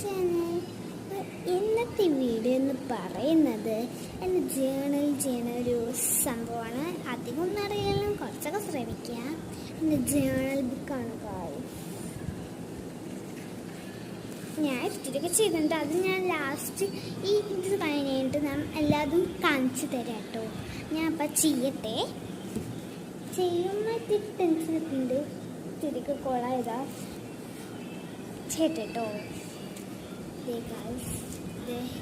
Channel. ഇന്നത്തെ video എന്ന് പറയുന്നത് എൻ്റെ ജേണൽ ചെയ്യുന്ന ഒരു സംഭവമാണ്. അധികം ഒന്നും അറിയാനും കുറച്ചൊക്കെ ശ്രമിക്കുക. എൻ്റെ ജേണൽ ബുക്കാണ് ഞാൻ ഇത്തിരിയൊക്കെ ചെയ്തിട്ടുണ്ട്. അത് ഞാൻ ലാസ്റ്റ് ഈ ഇത് കഴിഞ്ഞിട്ട് ഞാൻ എല്ലാതും കാണിച്ചു തരാം കേട്ടോ. ഞാൻ അപ്പം ചെയ്യട്ടെ. ചെയ്യുമ്പോൾ ടെൻഷനൊക്കെ ഉണ്ട്. തിരികെ കൊളായതാ ചേട്ടോ.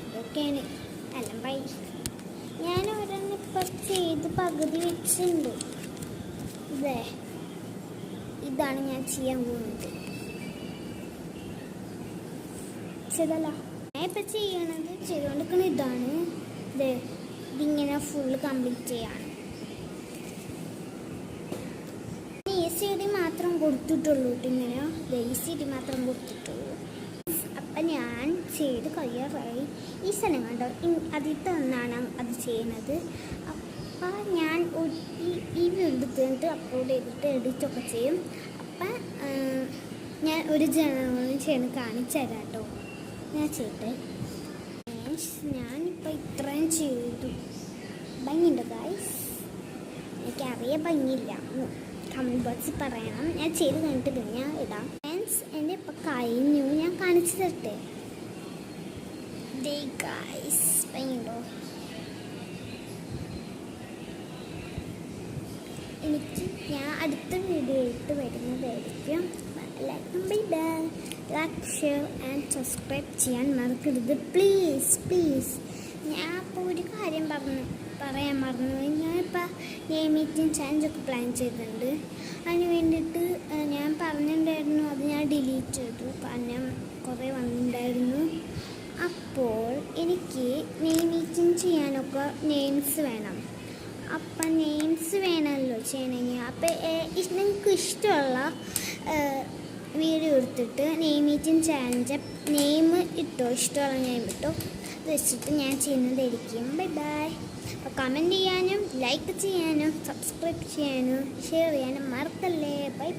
ഇതൊക്കെയാണ് എല്ലാം ബൈ. ഞാൻ ഒരെണ്ണം ഇപ്പം ചെയ്ത് പകുതി വെച്ചിട്ടുണ്ട്. ഇതാണ് ഞാൻ ചെയ്യാൻ പോകുന്നത്. ചെയ്തല്ല ഞാൻ ഇപ്പം ചെയ്തുകൊണ്ടിരിക്കുന്ന ഇതാണ്. ഇതിങ്ങനെ ഫുള്ള് കംപ്ലീറ്റ് ചെയ്യാണ്. CD മാത്രം കൊടുത്തിട്ടുള്ളൂ. ഇങ്ങനെ CD മാത്രം കൊടുത്തിട്ടുള്ളൂ. അപ്പം ഞാൻ ചെയ്ത് കഴിയാറായി. ഈ സ്ഥലം കണ്ടോ, അതിൽ ഒന്നാണ് അത് ചെയ്യുന്നത്. അപ്പം ഞാൻ ഈ എടുത്തിട്ട് അപ്ലോഡ് ചെയ്തിട്ട് എഡിറ്റൊക്കെ ചെയ്യും. അപ്പം ഞാൻ ഒരു ജനങ്ങളും ചെയ്യണം കാണിച്ചു തരാം കേട്ടോ. ഞാൻ ചെയ്യട്ടെ. ഞാനിപ്പോൾ ഇത്രയും ചെയ്തു. ഭംഗിയുണ്ട് ഗായ്സ്? എനിക്കറിയാൻ ഭംഗിയില്ല. കമൻറ്റ് ബോക്സിൽ പറയണം. ഞാൻ ചെയ്ത് കഴിഞ്ഞിട്ട് പിന്നെ ഞാൻ ഇടാം. ഫ്രണ്ട്സ്, എൻ്റെ ഇപ്പം കഴിഞ്ഞു. ഞാൻ കാണിച്ചു തരട്ടെ. ഗായ്സ് ഭംഗിയുണ്ടോ? ഞാൻ അടുത്ത വീഡിയോ ഇട്ട് വരുന്നതായിരിക്കും. ലൈക്ക്, ഷെയർ ആൻഡ് സബ്സ്ക്രൈബ് ചെയ്യാൻ മറക്കരുത് പ്ലീസ്. ഞാൻ അപ്പോൾ ഒരു കാര്യം പറയാൻ മറന്നുപോയി. ഞാനിപ്പോൾ മീറ്റിംഗ് ചാലഞ്ചൊക്കെ പ്ലാൻ ചെയ്തിട്ടുണ്ട്. അതിന് വേണ്ടിയിട്ട് ഞാൻ പറഞ്ഞിട്ടുണ്ടായിരുന്നു. അത് ഞാൻ ഡിലീറ്റ് ചെയ്തു, കാരണം കുറേ വന്നിട്ടുണ്ടായിരുന്നു. അപ്പോൾ എനിക്ക് മീറ്റിംഗ് ചെയ്യാനൊക്കെ നെയിംസ് വേണം. അപ്പം നെയിംസ് വേണമല്ലോ ചെയ്യണമെങ്കിൽ. അപ്പോൾ നിങ്ങൾക്ക് ഇഷ്ടമുള്ള വീഡിയോ എടുത്തിട്ട് മീറ്റിംഗ് ചാലഞ്ച് നെയിം ഇട്ടോ, ഇഷ്ടമുള്ള നെയിം ഇട്ടോ. ഇത് വെച്ചിട്ട് ഞാൻ ചെയ്യുന്നതായിരിക്കും. ബൈ. അപ്പോൾ കമൻറ്റ് ചെയ്യാനും ലൈക്ക് ചെയ്യാനും സബ്സ്ക്രൈബ് ചെയ്യാനും ഷെയർ ചെയ്യാനും മറക്കല്ലേ. ബൈ.